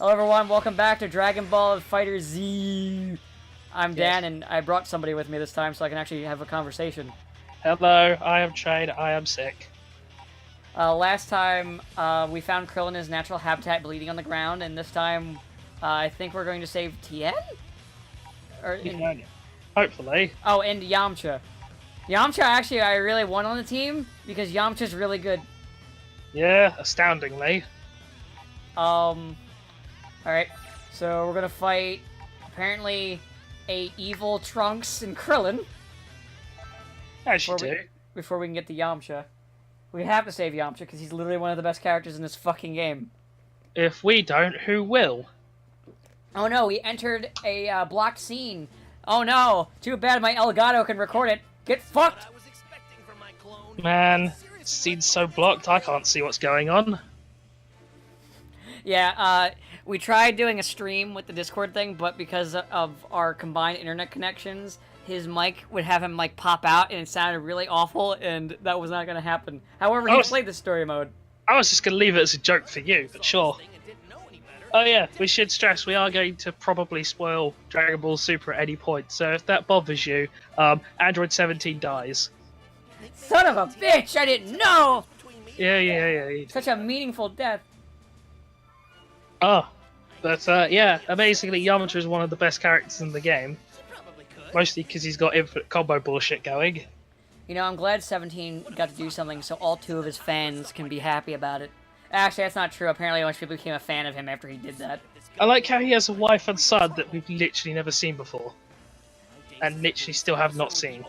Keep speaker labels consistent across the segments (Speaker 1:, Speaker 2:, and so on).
Speaker 1: Hello everyone, welcome back to Dragon Ball FighterZ. I'm Dan, and I brought somebody with me this time so I can actually have a conversation.
Speaker 2: Hello, I am Trade, I am sick.
Speaker 1: Last time, we found Krill in his natural habitat bleeding on the ground, and this time, I think we're going to save Tien?
Speaker 2: Hopefully.
Speaker 1: Oh, and Yamcha. Yamcha, actually, I really want on the team, because Yamcha's really good.
Speaker 2: Yeah, astoundingly.
Speaker 1: Alright, so we're gonna fight, apparently, a evil Trunks and Krillin.
Speaker 2: As you do.
Speaker 1: Before we can get to Yamcha. We have to save Yamcha, because he's literally one of the best characters in this fucking game.
Speaker 2: If we don't, who will?
Speaker 1: Oh no, we entered a blocked scene. Oh no, too bad my Elgato can record it. Get fucked!
Speaker 2: Man, scene's so blocked, I can't see what's going on.
Speaker 1: Yeah, we tried doing a stream with the Discord thing, but because of our combined internet connections, his mic would have him, like, pop out, and it sounded really awful, and that was not going to happen. However, he played the story mode.
Speaker 2: I was just going to leave it as a joke for you, but sure. Oh yeah, we should stress we are going to probably spoil Dragon Ball Super at any point, so if that bothers you, Android 17 dies.
Speaker 1: Son of a bitch! I didn't know!
Speaker 2: Yeah.
Speaker 1: Such a meaningful death.
Speaker 2: Oh, but yeah, amazingly, Yamcha is one of the best characters in the game. Mostly because he's got infinite combo bullshit going.
Speaker 1: You know, I'm glad 17 got to do something so all two of his fans can be happy about it. Actually, that's not true. Apparently, a bunch of people became a fan of him after he did that.
Speaker 2: I like how he has a wife and son that we've literally never seen before. And literally still have not seen.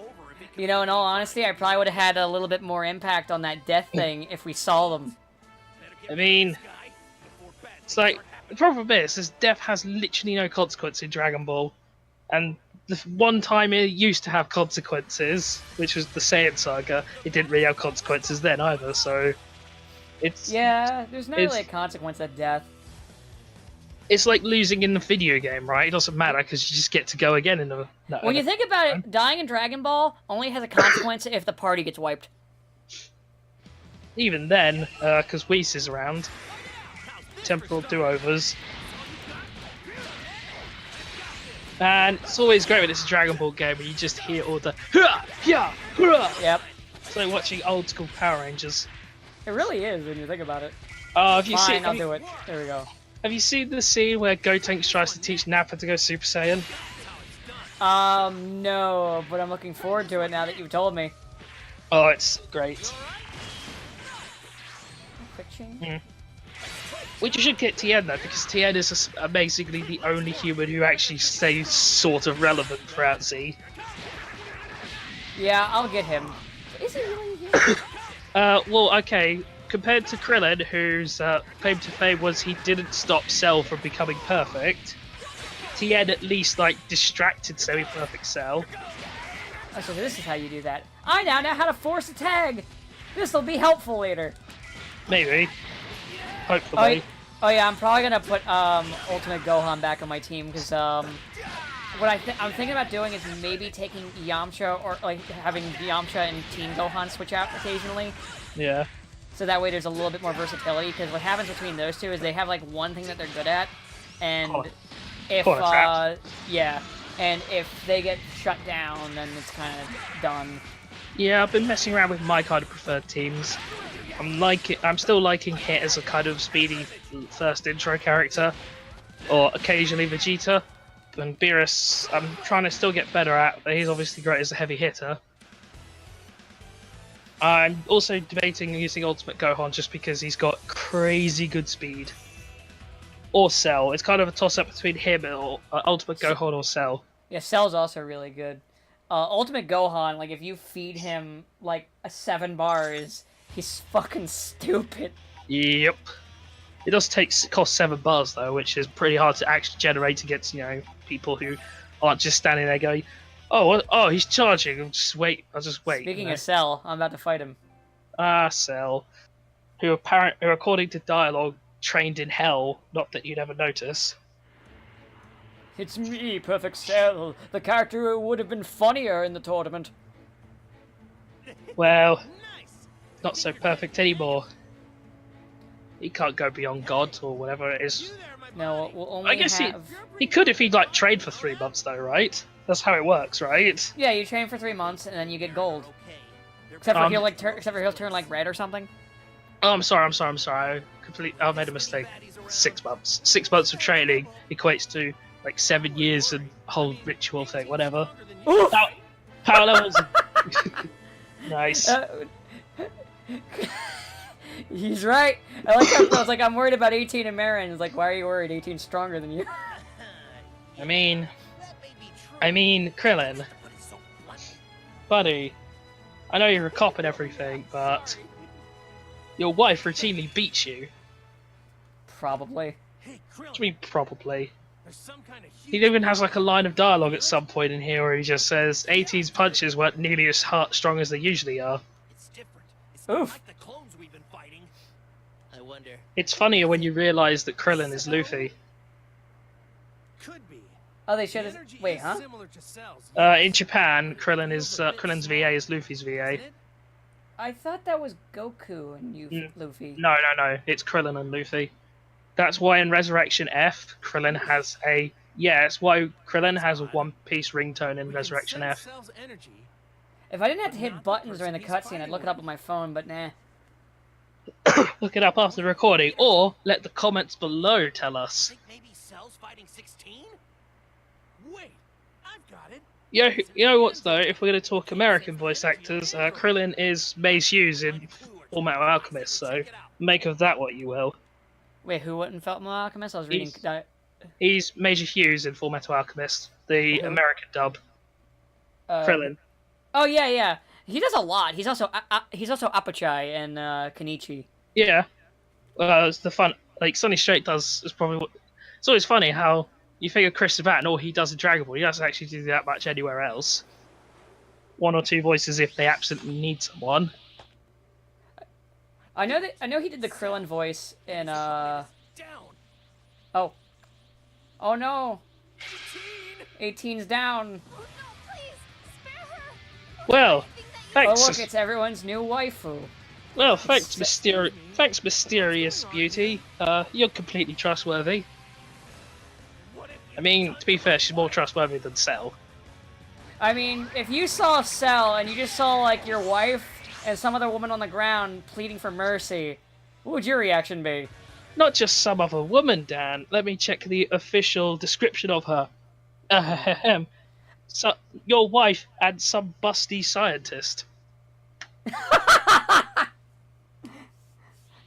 Speaker 1: You know, in all honesty, I probably would have had a little bit more impact on that death thing if we saw them.
Speaker 2: I mean, it's like, the problem is death has literally no consequence in Dragon Ball. And the one time it used to have consequences, which was the Saiyan Saga, it didn't really have consequences then either, so...
Speaker 1: Yeah, there's not really a consequence of death.
Speaker 2: It's like losing in the video game, right? It doesn't matter because you just get to go again in the...
Speaker 1: When you think about it, dying in Dragon Ball only has a consequence if the party gets wiped.
Speaker 2: Even then, because Whis is around. Temporal do-overs. And it's always great when it's a Dragon Ball game where you just hear all the hurrah, yeah, hurrah. Yep. It's like watching old school Power Rangers.
Speaker 1: It really is when you think about it.
Speaker 2: Oh, have you seen?
Speaker 1: I'll do it. There we go.
Speaker 2: Have you seen the scene where Gotenks tries to teach Nappa to go Super Saiyan?
Speaker 1: No, but I'm looking forward to it now that you've told me.
Speaker 2: Oh, it's great. Which you should get Tien though, because Tien is basically the only human who actually stays sort of relevant throughout Z.
Speaker 1: Yeah, I'll get him. Is he really here?
Speaker 2: Well, okay. Compared to Krillin, whose claim to fame was he didn't stop Cell from becoming perfect, Tien at least, like, distracted semi-perfect Cell.
Speaker 1: Oh, so this is how you do that. I now know how to force a tag! This'll be helpful later.
Speaker 2: Maybe. Hopefully.
Speaker 1: Oh yeah, I'm probably gonna put Ultimate Gohan back on my team, because what I'm thinking about doing is maybe taking Yamcha, or like having Yamcha and Teen Gohan switch out occasionally.
Speaker 2: Yeah.
Speaker 1: So that way there's a little bit more versatility, because what happens between those two is they have like one thing that they're good at, and if if they get shut down, then it's kind of done.
Speaker 2: Yeah, I've been messing around with my kind of preferred teams. I'm still liking Hit as a kind of speedy first intro character, or occasionally Vegeta. And Beerus, I'm trying to still get better at, but he's obviously great as a heavy hitter. I'm also debating using Ultimate Gohan just because he's got crazy good speed. Or Cell. It's kind of a toss-up between him and Ultimate Gohan or Cell.
Speaker 1: Yeah, Cell's also really good. Ultimate Gohan, like, if you feed him, like, 7 bars, he's fucking stupid.
Speaker 2: Yep. It does cost 7 bars, though, which is pretty hard to actually generate against, you know, people who aren't just standing there going, oh, he's charging. I'll just wait.
Speaker 1: Speaking of Cell, I'm about to fight him.
Speaker 2: Cell, who according to dialogue, trained in hell. Not that you'd ever notice.
Speaker 1: It's me, Perfect Cell, the character who would have been funnier in the tournament.
Speaker 2: Well, not so perfect anymore. He can't go beyond God or whatever it is.
Speaker 1: No, we'll only
Speaker 2: I guess
Speaker 1: have...
Speaker 2: he could if he'd like trade for 3 months though, right? That's how it works, right?
Speaker 1: Yeah, you train for 3 months and then you get gold. Except for he'll turn like red or something.
Speaker 2: Oh, I'm sorry. I made a mistake. 6 months. 6 months of training equates to like 7 years and whole ritual thing, whatever.
Speaker 1: Oof!
Speaker 2: Power levels. Nice.
Speaker 1: He's right. I like how I was like, I'm worried about 18 and Marin. He's like, why are you worried? 18's stronger than you.
Speaker 2: I mean, Krillin, buddy. I know you're a cop and everything, but your wife routinely beats you.
Speaker 1: Probably.
Speaker 2: What do you mean, probably? He even has like a line of dialogue at some point in here where he just says 18's punches weren't nearly as strong as they usually are.
Speaker 1: Oof.
Speaker 2: It's funnier when you realise that Krillin is Luffy.
Speaker 1: Oh, they showed this. Wait, huh?
Speaker 2: In Japan, Krillin's VA is Luffy's VA.
Speaker 1: I thought that was Goku and Luffy.
Speaker 2: No, it's Krillin and Luffy. That's why in Resurrection F, Krillin has a... Yeah, it's why Krillin has a one-piece ringtone in Resurrection F.
Speaker 1: If I didn't have to hit buttons during the cutscene, I'd look it up on my phone, but nah.
Speaker 2: Look it up after the recording, or let the comments below tell us. You know what though, if we're going to talk American voice actors, Krillin is Mace Hughes in Fullmetal Alchemist, so make of that what you will.
Speaker 1: Wait, who wouldn't Fullmetal Alchemist? I was reading...
Speaker 2: He's Major Hughes in Fullmetal Alchemist, the American dub. Krillin.
Speaker 1: Oh yeah. He does a lot. He's also Apachai and Kenichi.
Speaker 2: Yeah. It's the fun. Like Sonny Strait does is probably. It's always funny how you think of Chris Sabat and all he does in Dragon Ball. He doesn't actually do that much anywhere else. 1 or 2 voices if they absolutely need someone.
Speaker 1: I know he did the Krillin voice in Oh. Oh no. 18's down.
Speaker 2: Well, thanks.
Speaker 1: Oh look, it's everyone's new waifu.
Speaker 2: Well, thanks, mysterious beauty. You're completely trustworthy. I mean, to be fair, she's more trustworthy than Cell.
Speaker 1: I mean, if you saw Cell and you just saw like your wife and some other woman on the ground pleading for mercy, what would your reaction be?
Speaker 2: Not just some other woman, Dan. Let me check the official description of her. So, your wife and some busty scientist.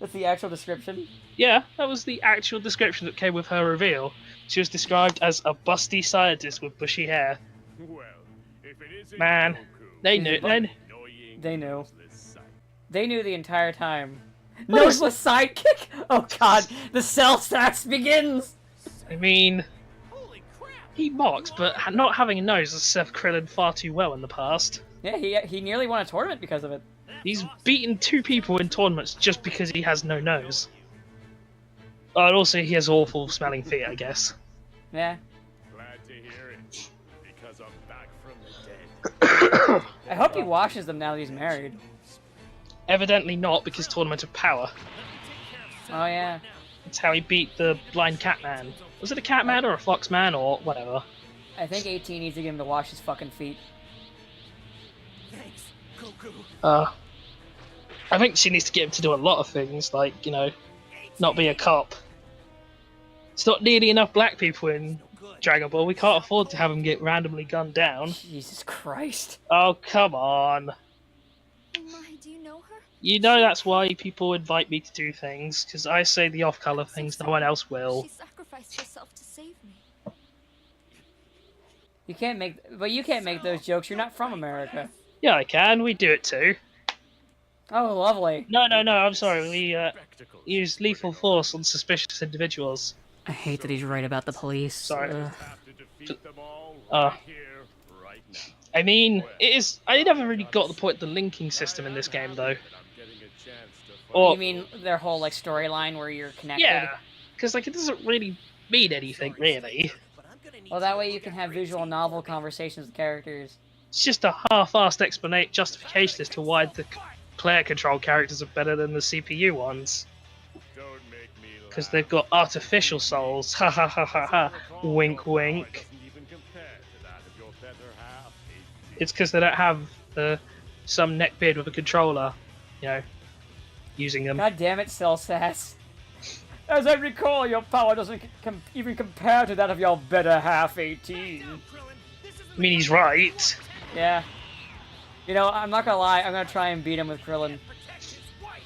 Speaker 1: That's the actual description?
Speaker 2: Yeah, that was the actual description that came with her reveal. She was described as a busty scientist with bushy hair.
Speaker 3: Well, if it isn't
Speaker 2: Man, they knew.
Speaker 1: They knew. They knew the entire time. Noseless sidekick? Oh god, the Cell sax begins!
Speaker 2: I mean, he mocks, but not having a nose has served Krillin far too well in the past.
Speaker 1: Yeah, he nearly won a tournament because of it.
Speaker 2: He's beaten 2 people in tournaments just because he has no nose. Oh, and also he has awful smelling feet, I guess.
Speaker 1: Yeah.
Speaker 3: Glad to hear it, because I'm back from the dead.
Speaker 1: I hope he washes them now that he's married.
Speaker 2: Evidently not, because Tournament of Power.
Speaker 1: Oh yeah.
Speaker 2: That's how he beat the blind cat man. Was it a cat man or a fox man or whatever?
Speaker 1: I think 18 needs to get him to wash his fucking feet.
Speaker 3: Thanks, Goku.
Speaker 2: I think she needs to get him to do a lot of things, like, you know, not be a cop. It's not nearly enough black people in Dragon Ball. We can't afford to have them get randomly gunned down.
Speaker 1: Jesus Christ.
Speaker 2: Oh, come on.
Speaker 4: Oh my, do you know her?
Speaker 2: You know that's why people invite me to do things, because I say the off-color things no one else will.
Speaker 4: She sacrificed herself to save me.
Speaker 1: You can't make those jokes. You're not from America.
Speaker 2: Yeah, I can. We do it too.
Speaker 1: Oh, lovely.
Speaker 2: No, I'm sorry. We use lethal force on suspicious individuals.
Speaker 1: I hate that he's right about the police.
Speaker 2: Sorry.
Speaker 3: Have to defeat them all right here, right now.
Speaker 2: I mean, I never really got the point of the linking system in this game, though.
Speaker 3: I'm getting a chance to
Speaker 2: Or,
Speaker 1: You mean their whole like storyline where you're connected?
Speaker 2: yeah, because like it doesn't really mean anything, really.
Speaker 1: Well, that way you can have visual novel conversations with characters.
Speaker 2: It's just a half-assed justification as to why the player control characters are better than the CPU ones.
Speaker 3: Don't
Speaker 2: because they've got artificial souls. Ha ha ha ha ha. Wink wink.
Speaker 3: Doesn't even compare to that of your better half.
Speaker 2: It's because they don't have some neckbeard with a controller, you know, using them.
Speaker 1: God damn it, Celsass. As I recall, your power doesn't even compare to that of your better half 18.
Speaker 2: I mean, he's right.
Speaker 1: Yeah. You know, I'm not gonna lie, I'm gonna try and beat him with Krillin.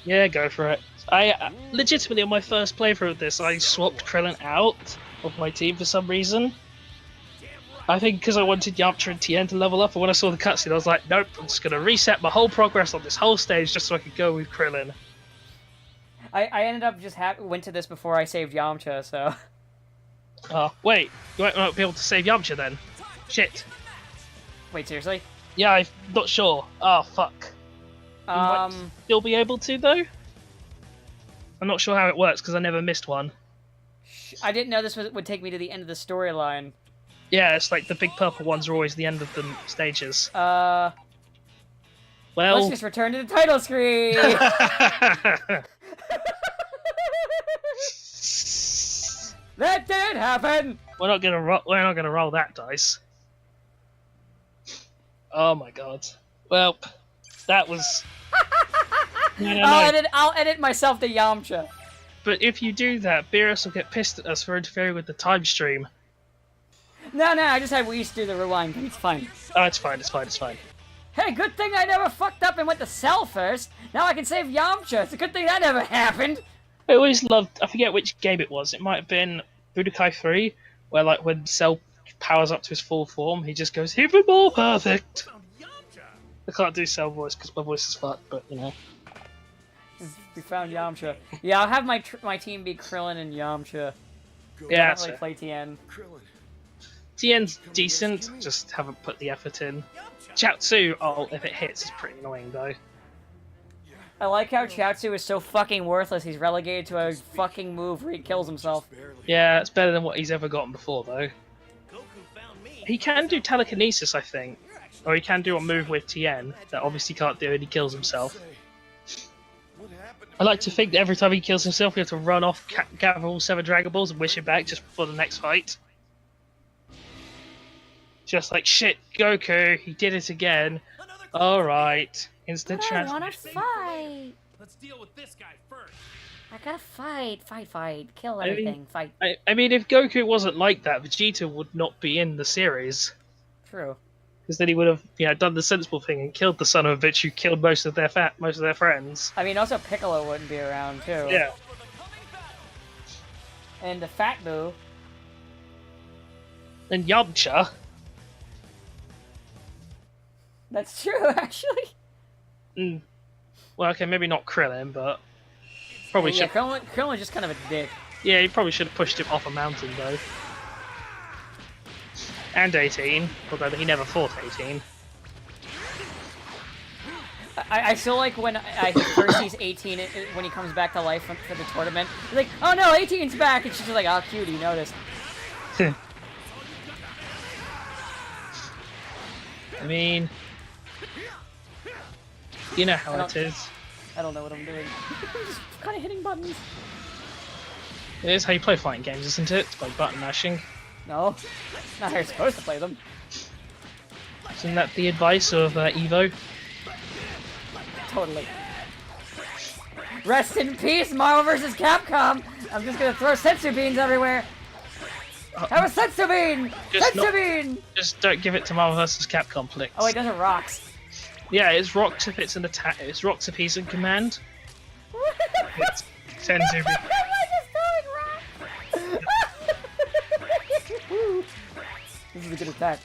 Speaker 2: Yeah, go for it. I legitimately on my first playthrough of this, I swapped Krillin out of my team for some reason. I think because I wanted Yamcha and Tien to level up, and when I saw the cutscene, I was like, nope, I'm just gonna reset my whole progress on this whole stage just so I could go with Krillin.
Speaker 1: I ended up just went to this before I saved Yamcha, so...
Speaker 2: Oh, wait, you won't be able to save Yamcha then? Shit.
Speaker 1: Wait, seriously?
Speaker 2: Yeah, I'm not sure. Oh, fuck. You might still be able to, though? I'm not sure how it works, because I never missed one.
Speaker 1: I didn't know this would take me to the end of the storyline.
Speaker 2: Yeah, it's like the big purple ones are always the end of the stages.
Speaker 1: Well... Let's just return to the title screen! That did happen!
Speaker 2: We're not gonna roll that dice. Oh my god. Well, that was... No.
Speaker 1: I'll edit myself to Yamcha.
Speaker 2: But if you do that, Beerus will get pissed at us for interfering with the time stream.
Speaker 1: No, I just had Whis do the rewind. It's fine.
Speaker 2: Oh, it's fine.
Speaker 1: Hey, good thing I never fucked up and went to Cell first. Now I can save Yamcha. It's a good thing that never happened.
Speaker 2: I always loved... I forget which game it was. It might have been Budokai 3, where like when Cell powers up to his full form, he just goes, even more perfect! I can't do Cell voice because my voice is fucked, but you know.
Speaker 1: We found Yamcha. Yeah, I'll have my team be Krillin and Yamcha.
Speaker 2: Yeah,
Speaker 1: I
Speaker 2: that's
Speaker 1: don't really
Speaker 2: it.
Speaker 1: play Tien.
Speaker 2: Tien's decent, just haven't put the effort in. Chiaotzu, if it hits, is pretty annoying though.
Speaker 1: I like how Chiaotzu is so fucking worthless, he's relegated to a fucking move where he kills himself.
Speaker 2: Yeah, it's better than what he's ever gotten before though. He can do telekinesis, I think. Or he can do a move with Tien that obviously can't do and he kills himself. I like to think that every time he kills himself, we have to run off, gather all 7 Dragon Balls and wish him back just before the next fight. Just like, shit, Goku, he did it again. Alright, instant
Speaker 4: I wanna
Speaker 2: transmission.
Speaker 4: fight.
Speaker 3: Let's deal with this guy first.
Speaker 4: I gotta fight. Kill
Speaker 2: I mean-
Speaker 4: everything. Fight.
Speaker 2: I mean, if Goku wasn't like that, Vegeta would not be in the series.
Speaker 1: True.
Speaker 2: Because then he would have, done the sensible thing and killed the son of a bitch who killed most of their friends.
Speaker 1: I mean, also Piccolo wouldn't be around, too.
Speaker 2: Yeah.
Speaker 1: And the Fat Boo.
Speaker 2: And Yamcha.
Speaker 1: That's true, actually.
Speaker 2: Well, okay, maybe not Krillin, but probably
Speaker 1: Yeah,
Speaker 2: should.
Speaker 1: Krillin's just kind of a dick.
Speaker 2: Yeah, he probably should have pushed him off a mountain though. And 18, although he never fought 18.
Speaker 1: I still like when he first sees 18 when he comes back to life for the tournament. He's like, oh no, 18's back! And she's just like, oh cute, he noticed.
Speaker 2: I mean, you know how it is.
Speaker 1: I don't know what I'm doing. I'm just kind of hitting buttons.
Speaker 2: It is how you play fighting games, isn't it? It's by button mashing.
Speaker 1: No, not how you're supposed to play them.
Speaker 2: Isn't that the advice of Evo?
Speaker 1: Totally. Rest in peace, Marvel vs. Capcom! I'm just gonna throw Sensu beans everywhere! Have a Sensu bean! Sensu bean!
Speaker 2: Just don't give it to Marvel vs. Capcom, please.
Speaker 1: Oh wait, those are rocks.
Speaker 2: Yeah, it's rocks if it's an attack. It's rocks if he's in command. It's Senzu.
Speaker 1: This is a good attack.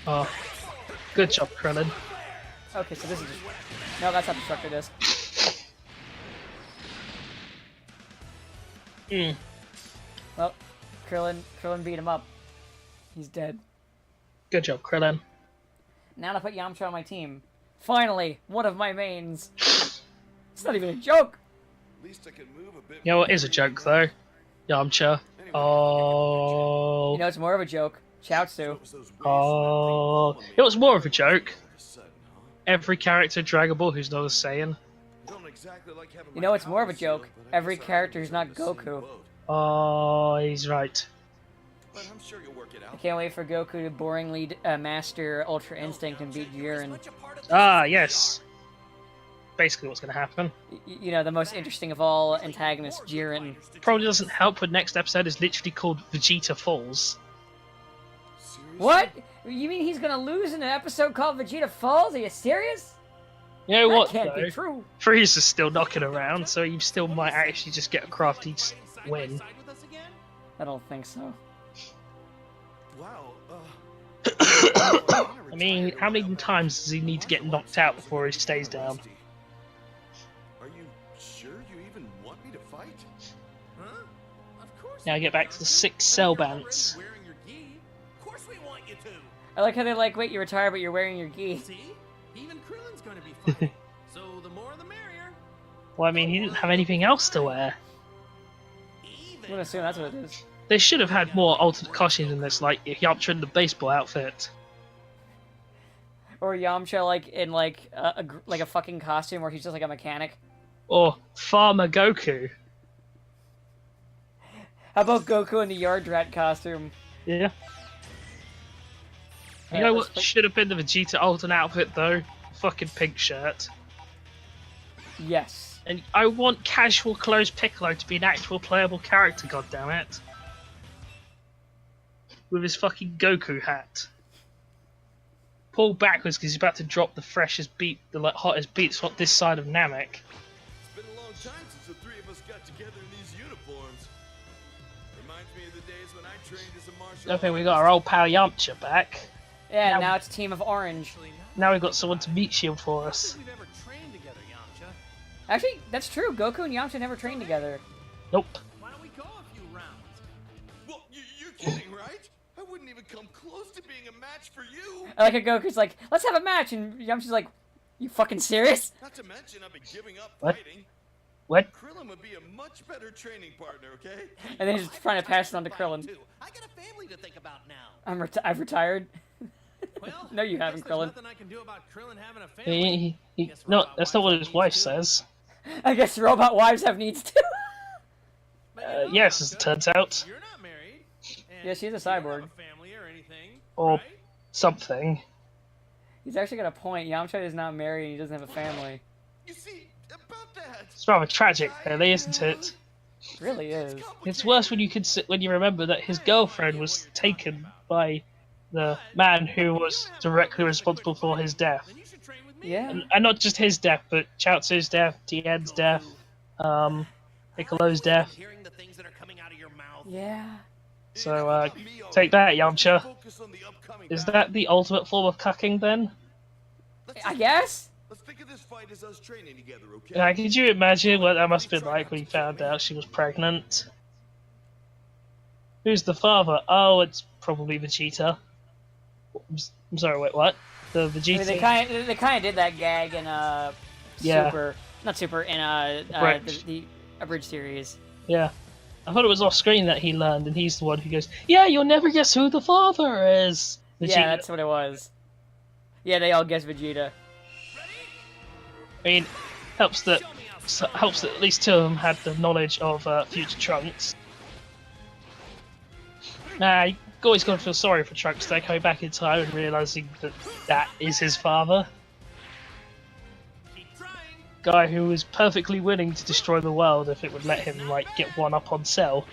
Speaker 2: Oh, good job, Krillin.
Speaker 1: Okay, so this is just... No, that's not the structure disc. Well, Krillin beat him up. He's dead.
Speaker 2: Good job, Krillin.
Speaker 1: Now to put Yamcha on my team. Finally, one of my mains. It's not even a joke.
Speaker 3: At least I can move a bit.
Speaker 2: You know what is a joke though? Yamcha. Oh.
Speaker 1: You know, it's more of a joke. Chiaotzu.
Speaker 2: Oh, it was more of a joke. Every character in Dragon Ball who's not a Saiyan.
Speaker 1: You know, it's more of a joke. Every character who's not Goku.
Speaker 2: Oh, he's right.
Speaker 3: But I'm sure you'll work it
Speaker 1: I
Speaker 3: out.
Speaker 1: can't wait for Goku to boringly master Ultra Instinct and beat Jiren.
Speaker 2: Ah, yes. Basically what's going to happen.
Speaker 1: You know, the most interesting of all antagonists, Jiren.
Speaker 2: Probably doesn't help when next episode is literally called Vegeta Falls.
Speaker 1: What? You mean he's gonna lose in an episode called Vegeta Falls? Are you serious?
Speaker 2: You know
Speaker 1: That
Speaker 2: what,
Speaker 1: can't
Speaker 2: though?
Speaker 1: be true.
Speaker 2: Frieza's still knocking around, so you still might actually just get a crafty win.
Speaker 1: I don't think so.
Speaker 3: Wow.
Speaker 2: I mean, how many times does he need to get knocked out before he stays down?
Speaker 3: Are you sure you even want me to fight? Huh? Of course.
Speaker 2: Now get back to the 6 cell bants.
Speaker 3: Wearing your gi. Of course we want you to.
Speaker 1: I like how they're like, wait, you're retired, but you're wearing your gi.
Speaker 3: See? Even Krillin's going to be fighting. So the more the merrier.
Speaker 2: Well, I mean, he didn't have anything else to wear.
Speaker 1: I'm gonna assume that's what it is.
Speaker 2: They should have had more alternate costumes in this, like Yamcha in the baseball outfit.
Speaker 1: Or Yamcha like in like a fucking costume where he's just like a mechanic.
Speaker 2: Or Farmer Goku.
Speaker 1: How about Goku in the yard rat costume?
Speaker 2: Yeah. You
Speaker 1: Yeah,
Speaker 2: know
Speaker 1: let's
Speaker 2: what
Speaker 1: put-
Speaker 2: should have been the Vegeta alternate outfit, though? Fucking pink shirt.
Speaker 1: Yes.
Speaker 2: And I want casual clothes Piccolo to be an actual playable character, goddammit. With his fucking Goku hat. Pull backwards because he's about to drop the freshest beat, the like, hottest beats on this side of Namek.
Speaker 3: It's been a long time since the three of us got together in these uniforms. Reminds me of the days when I trained as a martial
Speaker 2: I think we got our old pal Yamcha back.
Speaker 1: Yeah,
Speaker 2: Now-
Speaker 1: now it's Team of Orange.
Speaker 2: Now we've got someone to meet shield for us.
Speaker 3: We've ever trained together, Yamcha.
Speaker 1: Actually, that's true. Goku and Yamcha never trained together.
Speaker 2: Nope.
Speaker 3: Why don't we go a few rounds? Well, you're kidding, right? I wouldn't even come close to being a match for you.
Speaker 1: I like how Goku's like, let's have a match, and Yamcha's like, you fucking serious?
Speaker 3: Not to mention, I've been giving up
Speaker 2: What?
Speaker 3: fighting.
Speaker 2: What?
Speaker 3: Krillin would be a much better training partner, okay?
Speaker 1: And then he's just trying to pass it on to Krillin.
Speaker 5: I got a family to think about now.
Speaker 1: I've retired.
Speaker 5: Well,
Speaker 1: No, you
Speaker 5: I
Speaker 1: haven't,
Speaker 5: guess there's
Speaker 1: Krillin.
Speaker 5: nothing I can do about Krillin having a family.
Speaker 2: No, that's not what his wife says.
Speaker 1: I guess robot wives have needs too.
Speaker 5: But you know,
Speaker 2: Yes, as it
Speaker 5: Yamcha,
Speaker 2: turns out.
Speaker 5: You're not married. and
Speaker 1: Yeah, she's a
Speaker 5: you don't have
Speaker 1: cyborg.
Speaker 5: a family or anything,
Speaker 2: Or
Speaker 5: right?
Speaker 2: something.
Speaker 1: He's actually got a point. Yamcha is not married and he doesn't have a family.
Speaker 3: You see, about that.
Speaker 2: It's rather tragic, really, isn't it?
Speaker 1: It really is.
Speaker 2: It's worse when you remember that his girlfriend was taken by the man who was directly responsible for his death.
Speaker 5: Then you should train with me.
Speaker 1: Yeah.
Speaker 2: And not just his death, but Chaozu's death, Tien's death, Piccolo's death.
Speaker 5: Hearing the things that are coming out of your mouth.
Speaker 1: Yeah.
Speaker 2: So, take that, Yamcha. Is that the ultimate form of cucking, then?
Speaker 1: I guess.
Speaker 3: Let's think of this fight as us training together, okay?
Speaker 2: Yeah, could you imagine what that must have been like when you found out she was pregnant? Who's the father? Oh, it's probably Vegeta. I'm sorry, wait, what? The
Speaker 1: I
Speaker 2: Vegeta?
Speaker 1: mean, they kind of did that gag in
Speaker 2: Yeah.
Speaker 1: not Super in
Speaker 2: Abridged.
Speaker 1: the Abridged series.
Speaker 2: Yeah. I thought it was off screen that he learned, and he's the one who goes, yeah, you'll never guess who the father is! Vegeta.
Speaker 1: Yeah, that's what it was. Yeah, they all guessed Vegeta.
Speaker 2: I mean, helps that at least two of them had the knowledge of future Trunks. Nah, you always got to feel sorry for Trunks there, coming back in time and realizing that that is his father.
Speaker 5: Keep trying.
Speaker 2: Guy who was perfectly willing to destroy the world if it would let him, like, get one up on Cell,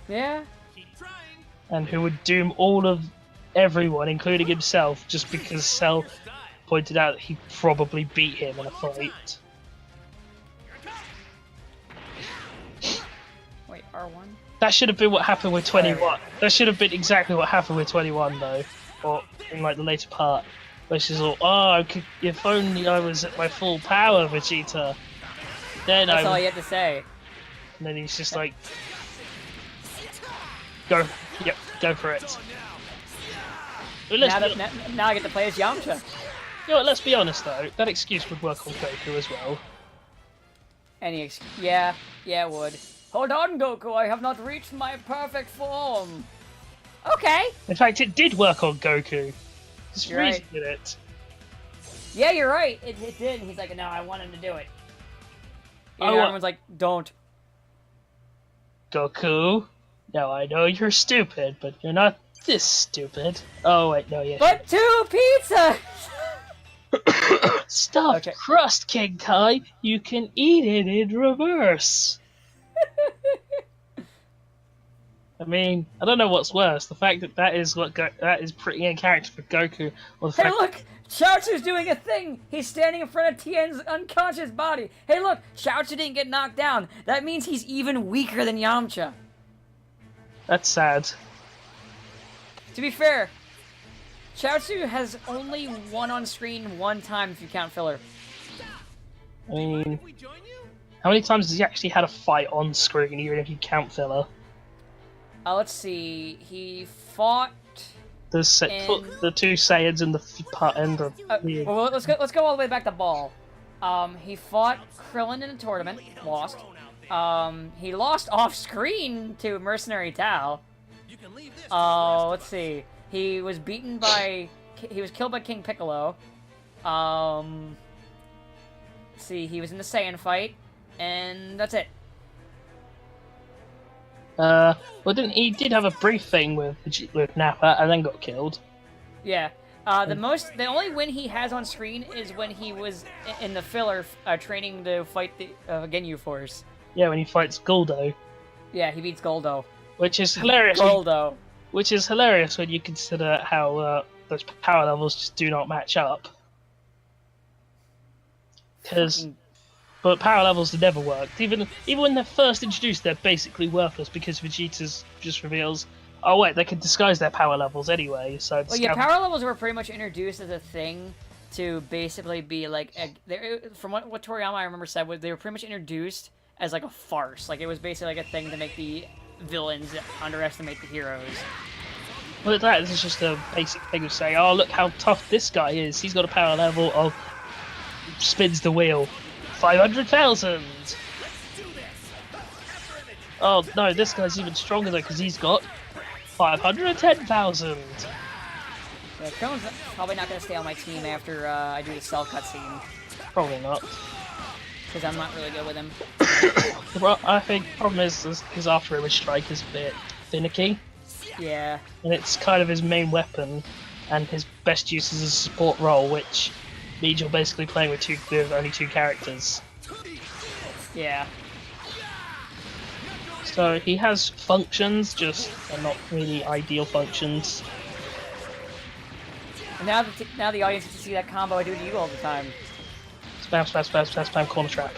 Speaker 1: Yeah.
Speaker 5: Keep trying.
Speaker 2: and who would doom all of everyone, including himself, just because Cell pointed out that he probably beat him in a fight.
Speaker 1: Wait, R1.
Speaker 2: That should have been what happened with 21. That should have been exactly what happened with 21, though, or in like the later part, where she's all, if only I was at my full power, Vegeta. Then
Speaker 1: That's
Speaker 2: I
Speaker 1: all
Speaker 2: would...
Speaker 1: you had to say.
Speaker 2: And then he's just like, go for it. But let's
Speaker 1: Now I get to play as Yamcha.
Speaker 2: you know what, let's be honest though, that excuse would work on Goku as well.
Speaker 1: Yeah, it would. Hold on, Goku, I have not reached my perfect form. Okay.
Speaker 2: In fact, it did work on Goku. Just
Speaker 1: You're right.
Speaker 2: Frieza did it.
Speaker 1: Yeah, you're right. It did. And he's like, no, I want him to do it.
Speaker 2: I
Speaker 1: And
Speaker 2: want-
Speaker 1: everyone's like, don't.
Speaker 2: Goku, now I know you're stupid, but you're not this stupid. Oh wait, no, yeah.
Speaker 1: But 2 pizza.
Speaker 2: Stuffed
Speaker 1: Okay.
Speaker 2: crust, King Kai. You can eat it in reverse. I mean, I don't know what's worse: the fact that that is pretty in character for Goku, or the
Speaker 1: Hey,
Speaker 2: fact
Speaker 1: look! Chaozu's doing a thing! He's standing in front of Tien's unconscious body. Hey, look! Chaozu didn't get knocked down. That means he's even weaker than Yamcha.
Speaker 2: that's sad.
Speaker 1: To be fair, Chaozu has only won on screen 1 time if you count filler.
Speaker 2: I mean,
Speaker 5: We join you?
Speaker 2: how many times has he actually had a fight on screen, even if you count filler?
Speaker 1: Let's see. He fought.
Speaker 2: The the 2 Saiyans and the
Speaker 1: Well, let's go all the way back to Ball. He fought Krillin in a tournament, lost. He lost off screen to Mercenary Tao.
Speaker 5: You can leave this.
Speaker 1: Let's see. He was beaten by. He was killed by King Piccolo. Let's see. He was in the Saiyan fight, and that's it.
Speaker 2: well, he did have a brief thing with Nappa and then got killed.
Speaker 1: Yeah. The only win he has on screen is when he was in the filler training to fight the Ginyu Force.
Speaker 2: Yeah, when he fights Guldo,
Speaker 1: Yeah, he beats Goldo.
Speaker 2: which is hilarious.
Speaker 1: Goldo.
Speaker 2: Which is hilarious when you consider how those power levels just do not match up. But power levels never worked. Even when they're first introduced, they're basically worthless because Vegeta just reveals, oh wait, they can disguise their power levels anyway. So
Speaker 1: Well, yeah, power levels were pretty much introduced as a thing to basically be like, from what Toriyama I remember said, was they were pretty much introduced as like a farce. Like it was basically like a thing to make the villains underestimate the heroes.
Speaker 2: Well, that is just a basic thing of saying, oh look how tough this guy is. He's got a power level of spins the wheel. 500,000! Oh no, this guy's even stronger though because he's got 510,000!
Speaker 1: Yeah, Krillin's probably not going to stay on my team after I do the Cell cutscene,
Speaker 2: Probably not.
Speaker 1: because I'm not really good with him.
Speaker 2: Well, I think the problem is his after image strike is a bit finicky,
Speaker 1: Yeah.
Speaker 2: and it's kind of his main weapon, and his best use is a support role, which means you're basically playing with only 2 characters.
Speaker 1: Yeah.
Speaker 2: So he has functions, just they're not really ideal functions.
Speaker 1: And now the audience gets to see that combo I do to you all the time.
Speaker 2: Spam, spam, spam, spam, spam, corner trap.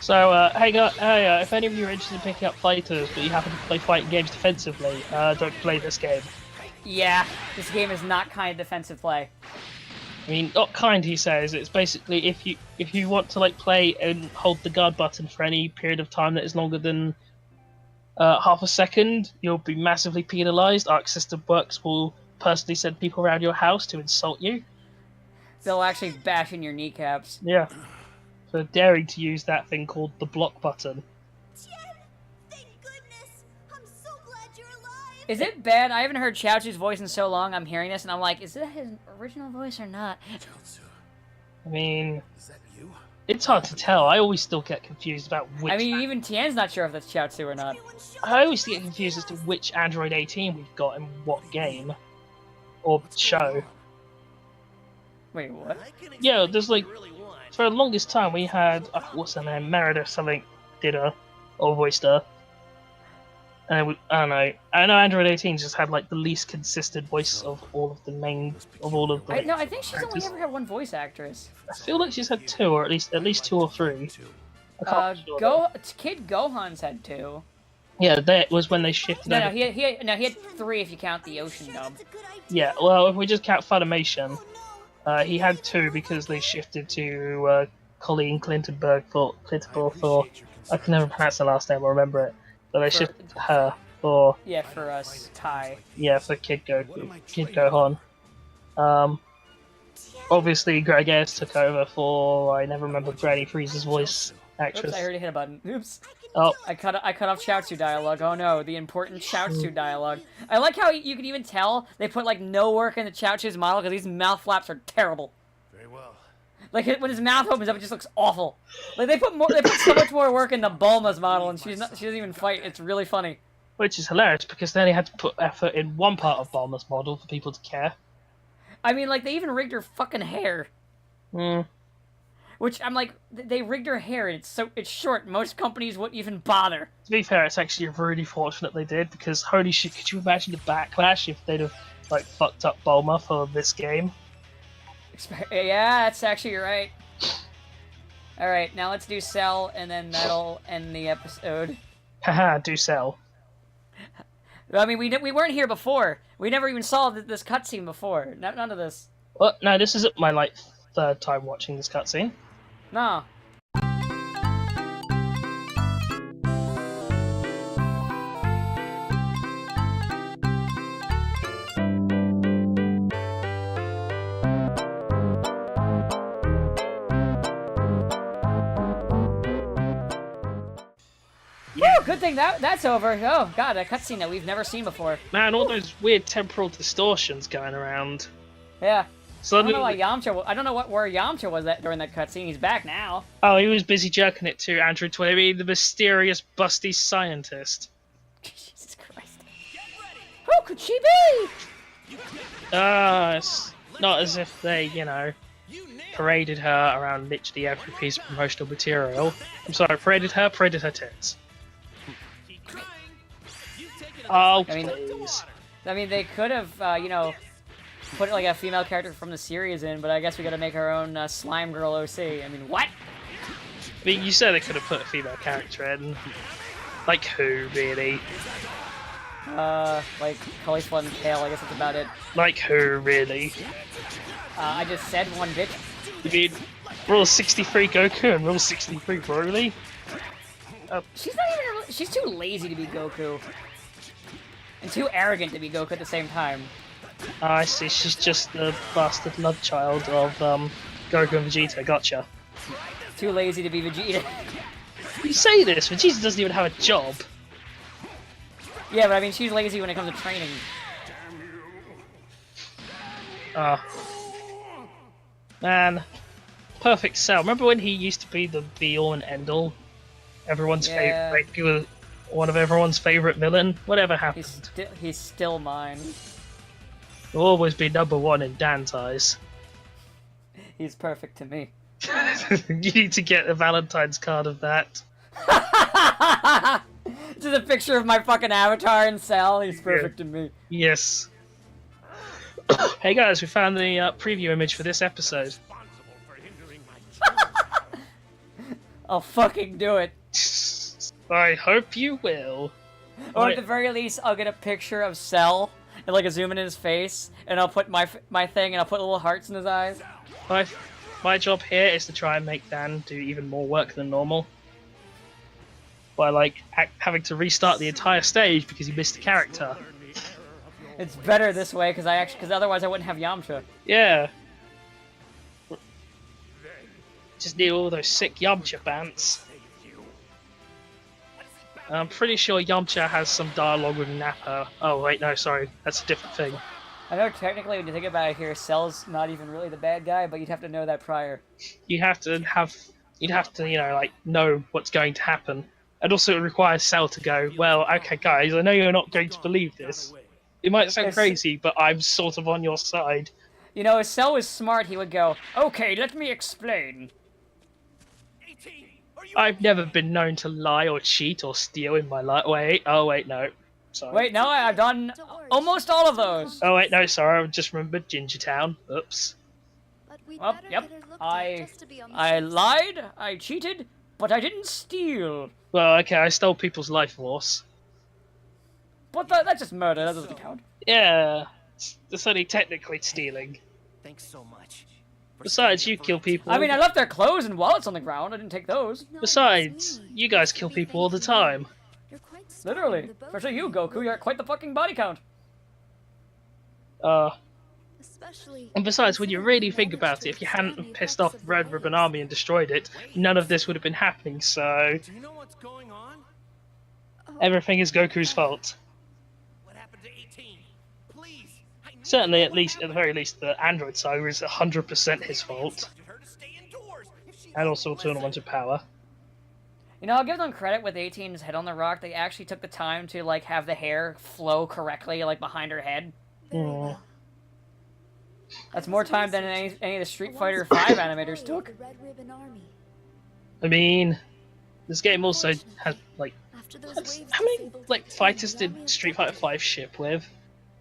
Speaker 2: So, hey, if any of you are interested in picking up fighters, but you happen to play fighting games defensively, don't play this game.
Speaker 1: Yeah, this game is not kind of defensive play.
Speaker 2: I mean, not kind, he says. It's basically if you want to like play and hold the guard button for any period of time that is longer than half a second, you'll be massively penalised. Arc System Works will personally send people around your house to insult you.
Speaker 1: They'll actually bash in your kneecaps.
Speaker 2: Yeah. For daring to use that thing called the block button.
Speaker 6: Tien! Thank goodness! I'm so glad you're alive!
Speaker 1: Is it bad? I haven't heard Chaozu's voice in so long. I'm hearing this and I'm like, is that his original voice or not?
Speaker 2: I mean,
Speaker 3: Is that you?
Speaker 2: it's hard to tell. I always still get confused about which.
Speaker 1: I mean, even Tien's not sure if that's Chaozu or not.
Speaker 6: Everyone show
Speaker 2: I always get confused as to which Android 18 we've got in what game or show.
Speaker 1: Wait, what?
Speaker 5: I can
Speaker 2: Yeah,
Speaker 5: explain
Speaker 2: there's
Speaker 5: what
Speaker 2: like
Speaker 5: you really want.
Speaker 2: for the longest time we had what's her name, Merida something did her or voiced her. And I don't know. I know Android 18 just had like the least consistent voice of all of the
Speaker 1: I think she's only
Speaker 2: characters.
Speaker 1: ever had one voice actress.
Speaker 2: I feel like she's had 2 or at least 2 or 3. I can't be sure, though.
Speaker 1: Kid Gohan's had 2.
Speaker 2: Yeah, that was when they shifted.
Speaker 1: No,
Speaker 2: over.
Speaker 1: he had 3 if you count the ocean dub.
Speaker 6: that's a good idea.
Speaker 2: Yeah, well, if we just count Funimation,
Speaker 6: Oh no!
Speaker 2: he had 2 because they shifted to Colleen Clintonberg for I can never pronounce the last name or remember it, but they shifted to her for
Speaker 1: Yeah, for us, Ty.
Speaker 2: for Kid Gohan.
Speaker 6: Tien,
Speaker 2: obviously Greg Ayres took over for, I never remember Granny Freeze's voice actress.
Speaker 1: Oops, I already hit a button. Oops.
Speaker 2: Oh,
Speaker 1: I cut off Chaozu dialogue. Oh no, the important Chaozu dialogue. I like how you can even tell they put like no work into Chaozu's model because these mouth flaps are terrible.
Speaker 3: Very well.
Speaker 1: Like when his mouth opens up, it just looks awful. Like they put so much more work into Bulma's model, and she doesn't even fight. It's really funny.
Speaker 2: which is hilarious because they only had to put effort in one part of Bulma's model for people to care.
Speaker 1: I mean, like they even rigged her fucking hair.
Speaker 2: Hmm.
Speaker 1: Which I'm like, they rigged her hair, and it's short. Most companies wouldn't even bother.
Speaker 2: To be fair, it's actually really fortunate they did, because holy shit, could you imagine the backlash if they'd have like fucked up Bulma for this game?
Speaker 1: Yeah, that's actually right. All right, now let's do Cell, and then that'll end the episode.
Speaker 2: Haha, do sell.
Speaker 1: I mean, we weren't here before. We never even saw this cutscene before. None of this.
Speaker 2: Well, no, this isn't my like third time watching this cutscene.
Speaker 1: No. Woo, good thing that's over. Oh god, a cutscene that we've never seen before.
Speaker 2: Man, all those weird temporal distortions going around.
Speaker 1: Yeah.
Speaker 2: Suddenly,
Speaker 1: I don't know why Yamcha. I don't know where Yamcha was at during that cutscene. He's back now.
Speaker 2: oh, he was busy jerking it to Android 20, the mysterious busty scientist.
Speaker 1: Jesus Christ. Who could she be?
Speaker 2: It's not as if they, you know, paraded her around literally every piece of promotional material. I'm sorry, paraded her tits. Oh,
Speaker 1: I mean-
Speaker 2: please.
Speaker 1: I mean, they could have, you know, put like a female character from the series in, but I guess we got to make our own slime girl OC. I mean, what?
Speaker 2: I mean, you said they could have put a female character in. Like who, really?
Speaker 1: Like Cauliflower and Kale. I guess that's about it.
Speaker 2: Like who, really?
Speaker 1: I just said one bitch.
Speaker 2: You mean Rule 63 Goku and Rule 63 Broly?
Speaker 1: She's not even. She's too lazy to be Goku, and too arrogant to be Goku at the same time.
Speaker 2: I see, she's just the bastard love child of Goku and Vegeta, gotcha.
Speaker 1: Too lazy to be Vegeta.
Speaker 2: You say this, Vegeta doesn't even have a job.
Speaker 1: Yeah, but I mean, she's lazy when it comes to training.
Speaker 2: Man. Perfect Cell. Remember when he used to be the be-all and end-all? Everyone's
Speaker 1: Yeah.
Speaker 2: favorite, he was one of everyone's favorite villain? Whatever happened?
Speaker 1: He's still mine.
Speaker 2: He'll always be #1 in Dan's eyes.
Speaker 1: He's perfect to me.
Speaker 2: You need to get a Valentine's card of that.
Speaker 1: Just a picture of my fucking avatar in Cell. He's perfect to me.
Speaker 2: Yes. Hey guys, we found the preview image for this episode.
Speaker 1: I'll fucking do it.
Speaker 2: I hope you will.
Speaker 1: Or at the very least, I'll get a picture of Cell and like a zoom in his face, and I'll put my thing, and I'll put little hearts in his eyes.
Speaker 2: My job here is to try and make Dan do even more work than normal. By like having to restart the entire stage because he missed a character.
Speaker 1: It's better this way because otherwise I wouldn't have Yamcha.
Speaker 2: Yeah. Just need all those sick Yamcha bants. I'm pretty sure Yamcha has some dialogue with Nappa. Oh wait, no, sorry, that's a different thing.
Speaker 1: I know technically when you think about it here, Cell's not even really the bad guy, but you'd have to know that prior.
Speaker 2: You'd have to, you know, like, know what's going to happen. And also it requires Cell to go, well, okay guys, I know you're not going to believe this. It might sound crazy, but I'm sort of on your side.
Speaker 1: You know, if Cell was smart, he would go, okay, let me explain.
Speaker 2: I've never been known to lie or cheat or steal in my life. Wait, oh wait, no. Sorry.
Speaker 1: Wait, no, I've done almost all of those.
Speaker 2: Oh wait, no, sorry, I just remembered Ginger Town. Oops.
Speaker 6: But we
Speaker 1: Well,
Speaker 6: better
Speaker 1: yep,
Speaker 6: get her looked at just to be on the
Speaker 1: I
Speaker 6: safe
Speaker 1: lied, I cheated, but I didn't steal.
Speaker 2: Well, okay, I stole people's life force.
Speaker 1: But that's just murder, that doesn't count.
Speaker 2: Yeah, it's only technically stealing.
Speaker 5: Thanks so much.
Speaker 2: Besides, you kill people.
Speaker 1: I mean, I left their clothes and wallets on the ground, I didn't take those.
Speaker 6: No,
Speaker 2: Besides,
Speaker 6: it's me.
Speaker 2: you guys kill people all the time.
Speaker 6: You're quite strong,
Speaker 1: Literally.
Speaker 6: the both
Speaker 1: Especially
Speaker 6: of
Speaker 1: you, Goku, you're at quite the fucking body count.
Speaker 6: The Especially.
Speaker 2: And besides, when you really think about it, if you hadn't pissed off the Red Ribbon Army and destroyed it, none of this would have been happening, so
Speaker 5: Do you know what's going on?
Speaker 2: everything is Goku's fault.
Speaker 5: What happened to 18? Please. I need
Speaker 2: Certainly,
Speaker 5: to know
Speaker 2: at
Speaker 5: what
Speaker 2: least, at the
Speaker 5: happened.
Speaker 2: very least, the Android saga is 100% his fault.
Speaker 5: Instructed her to stay indoors. If she
Speaker 2: And
Speaker 5: wouldn't
Speaker 2: also
Speaker 5: listen-
Speaker 2: Tournament of Power.
Speaker 1: You know, I'll give them credit with 18's head on the rock. They actually took the time to, like, have the hair flow correctly, like, behind her head.
Speaker 6: Very
Speaker 2: Hmm.
Speaker 6: well.
Speaker 1: That's more time than any of the Street Fighter 5 animators took.
Speaker 6: The Red Ribbon Army.
Speaker 2: I mean, this game also has, like,
Speaker 6: After those
Speaker 2: how
Speaker 6: waves
Speaker 2: many,
Speaker 6: disabled
Speaker 2: like,
Speaker 6: 18,
Speaker 2: fighters
Speaker 6: the army
Speaker 2: did Street Fighter
Speaker 6: abducted her.
Speaker 2: 5 ship with?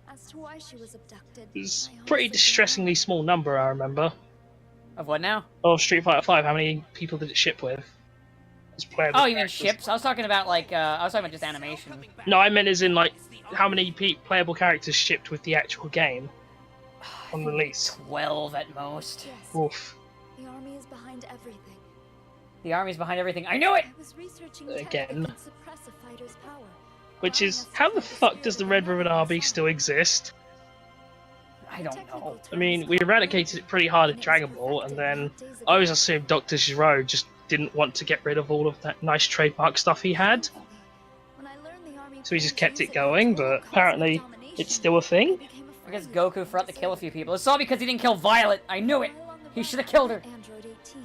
Speaker 6: As to why she was abducted,
Speaker 2: It's
Speaker 6: I
Speaker 2: a pretty
Speaker 6: honestly don't
Speaker 2: distressingly
Speaker 6: know.
Speaker 2: small number, I remember.
Speaker 1: Of what now?
Speaker 2: Of Street Fighter 5, how many people did it ship with? As playable
Speaker 1: Oh, you mean
Speaker 2: characters?
Speaker 1: ships? I was talking about, like, I was talking about just animation.
Speaker 2: No, I meant as in, like, how many playable characters shipped with the actual game on release.
Speaker 1: 12 at most.
Speaker 6: Yes,
Speaker 2: Oof.
Speaker 6: the army is behind everything.
Speaker 1: The army's behind everything. I knew it!
Speaker 6: I was researching
Speaker 2: Again.
Speaker 6: tech that could suppress a fighter's power.
Speaker 2: Which
Speaker 6: allowing
Speaker 2: is,
Speaker 6: us to
Speaker 2: how the
Speaker 6: fight
Speaker 2: fuck does the
Speaker 6: spirit
Speaker 2: Red
Speaker 6: of the
Speaker 2: Ribbon
Speaker 6: army
Speaker 2: Army
Speaker 6: inside.
Speaker 2: still exist?
Speaker 1: I don't
Speaker 6: Technical
Speaker 1: know.
Speaker 2: I mean,
Speaker 6: terms
Speaker 2: we
Speaker 6: are
Speaker 2: eradicated it pretty hard in
Speaker 6: and it was
Speaker 2: Dragon Ball, and
Speaker 6: perfected
Speaker 2: then
Speaker 6: not days
Speaker 2: I always
Speaker 6: ago.
Speaker 2: assumed Dr. Giro just didn't want to get rid of all of that nice trademark stuff he had,
Speaker 6: When I learned the army
Speaker 2: so he just
Speaker 6: planned
Speaker 2: kept
Speaker 6: to
Speaker 2: it
Speaker 6: use
Speaker 2: going,
Speaker 6: for total
Speaker 2: but apparently
Speaker 6: cosmic domination,
Speaker 2: it's still a thing.
Speaker 6: I became
Speaker 1: I guess
Speaker 6: afraid of
Speaker 1: Goku forgot to
Speaker 6: fighting
Speaker 1: kill a
Speaker 6: so
Speaker 1: few people. It's all because he didn't kill Violet. I knew it.
Speaker 6: while on the
Speaker 1: He
Speaker 6: run
Speaker 1: should have killed her.
Speaker 6: with Android 18,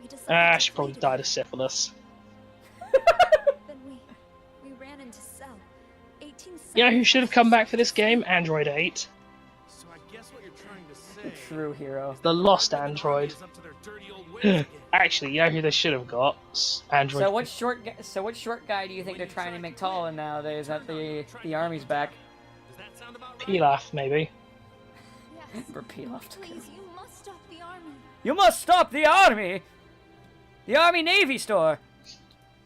Speaker 6: we decided
Speaker 2: Ah,
Speaker 6: to
Speaker 2: she probably
Speaker 6: flee
Speaker 2: died of
Speaker 6: together.
Speaker 2: syphilis.
Speaker 6: Then we ran into Cell. 18
Speaker 2: You know who should have come back for this game? Android 8.
Speaker 3: So I guess what you're trying to say.
Speaker 1: True hero.
Speaker 2: The lost android.
Speaker 3: is up to their dirty old ways again.
Speaker 2: Actually, you know who they should have got? Android.
Speaker 1: So what short guy do you think they're trying to make taller nowadays that the army's back?
Speaker 5: Does that sound about right?
Speaker 2: Pilaf, maybe.
Speaker 6: Yes.
Speaker 1: For Pilaf.
Speaker 6: Please, you must stop the army.
Speaker 1: You must stop the army! The Army Navy store!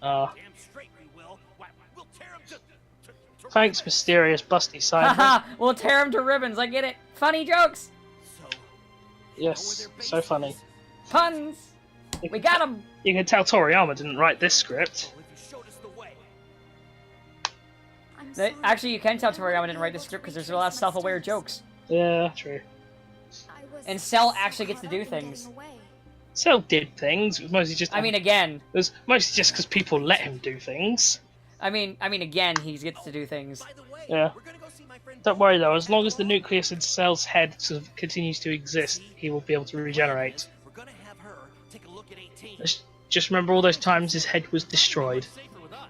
Speaker 5: Damn straight we will. Why, we'll tear 'em to
Speaker 2: Thanks, mysterious busty side.
Speaker 1: Haha! We'll tear him to ribbons, I get it! Funny jokes!
Speaker 5: So,
Speaker 2: Yes, so funny.
Speaker 1: Puns! We got him!
Speaker 2: You can tell Toriyama didn't write this script.
Speaker 5: if you showed us the way.
Speaker 6: I'm sorry.
Speaker 1: Actually, you can tell Toriyama didn't write the
Speaker 6: the
Speaker 1: script because there's a lot of self-aware jokes.
Speaker 2: Yeah, true.
Speaker 1: And Cell actually gets to do things.
Speaker 2: Cell did things. It was mostly just.
Speaker 1: I mean, again.
Speaker 2: it was mostly just because people let him do things.
Speaker 1: I mean, again, he gets to do things.
Speaker 5: By the way,
Speaker 2: Yeah.
Speaker 5: we're gonna go see my friend.
Speaker 2: Don't worry though. As long as the nucleus in Cell's head sort of continues to exist, he will be able to regenerate.
Speaker 5: We're gonna have her take a look at 18.
Speaker 2: Just remember all those times his head was destroyed.
Speaker 5: Safer with us.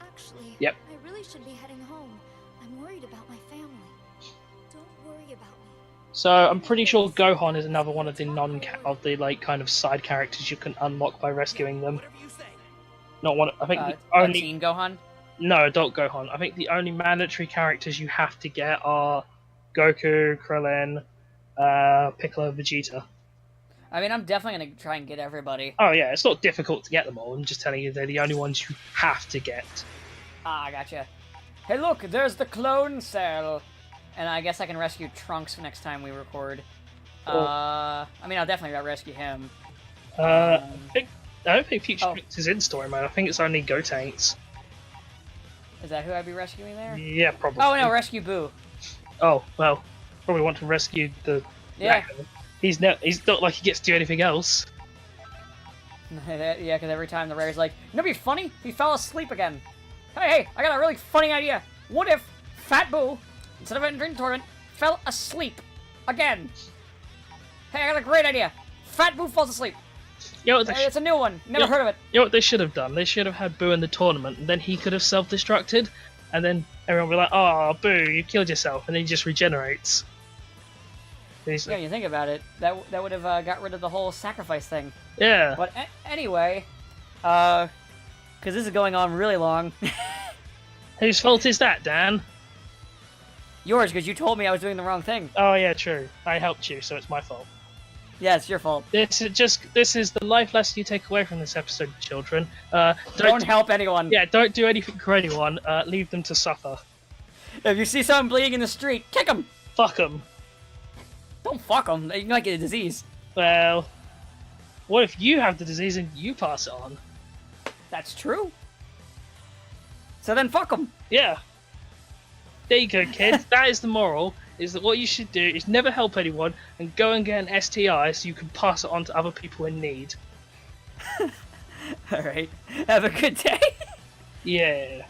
Speaker 6: Actually,
Speaker 2: Yep.
Speaker 6: I really should be heading home. I'm worried about my family. Don't worry about me.
Speaker 2: So I'm pretty sure Gohan is another one of the like kind of side characters you can unlock by rescuing them.
Speaker 5: Whatever you say.
Speaker 2: Not one. I think the only
Speaker 1: Teen Gohan?
Speaker 2: no adult Gohan. I think the only mandatory characters you have to get are Goku, Krillin, Piccolo, Vegeta.
Speaker 1: I mean, I'm definitely gonna try and get everybody.
Speaker 2: Oh yeah, it's not difficult to get them all. I'm just telling you they're the only ones you have to get.
Speaker 1: Ah, I gotcha. Hey, look, there's the clone cell. And I guess I can rescue Trunks next time we record.
Speaker 2: Cool.
Speaker 1: I mean, I'll definitely rescue him.
Speaker 2: I don't think Future
Speaker 1: Oh.
Speaker 2: Trunks is in story mode. I think it's only Gotenks.
Speaker 1: Is that who I'd be rescuing there?
Speaker 2: Yeah, probably.
Speaker 1: Oh, no, rescue Boo.
Speaker 2: Oh well, probably want to rescue the.
Speaker 1: Yeah.
Speaker 2: He's not like he gets to do anything else.
Speaker 1: Yeah, because every time the Rare's like, you know what'd be funny? He fell asleep again. Hey, I got a really funny idea. What if Fat Boo, instead of entering the tournament, fell asleep again? Hey, I got a great idea. Fat Boo falls asleep.
Speaker 2: You know what they
Speaker 1: Hey, it's a new one. Never
Speaker 2: Yeah.
Speaker 1: heard of it.
Speaker 2: You know what they should have done? They should have had Boo in the tournament, and then he could have self-destructed, and then everyone would be like, "Oh, Boo, you killed yourself," and then he just regenerates. And he's
Speaker 1: Yeah,
Speaker 2: like,
Speaker 1: you think about it. That would have got rid of the whole sacrifice thing.
Speaker 2: yeah.
Speaker 1: But anyway, because this is going on really long.
Speaker 2: Whose fault is that, Dan?
Speaker 1: Yours, because you told me I was doing the wrong thing.
Speaker 2: Oh yeah, true. I helped you, so it's my fault.
Speaker 1: Yeah, it's your fault.
Speaker 2: This is the life lesson you take away from this episode, children.
Speaker 1: Don't help anyone.
Speaker 2: Yeah, don't do anything for anyone. Leave them to suffer.
Speaker 1: If you see someone bleeding in the street, kick them.
Speaker 2: Fuck them.
Speaker 1: Don't fuck them. You might get a disease.
Speaker 2: Well, what if you have the disease and you pass it on?
Speaker 1: That's true. So then fuck them.
Speaker 2: Yeah. There you go, kids. That is the moral. is that what you should do is never help anyone and go and get an STI so you can pass it on to other people in need.
Speaker 1: All right. Have a good day.
Speaker 2: Yeah.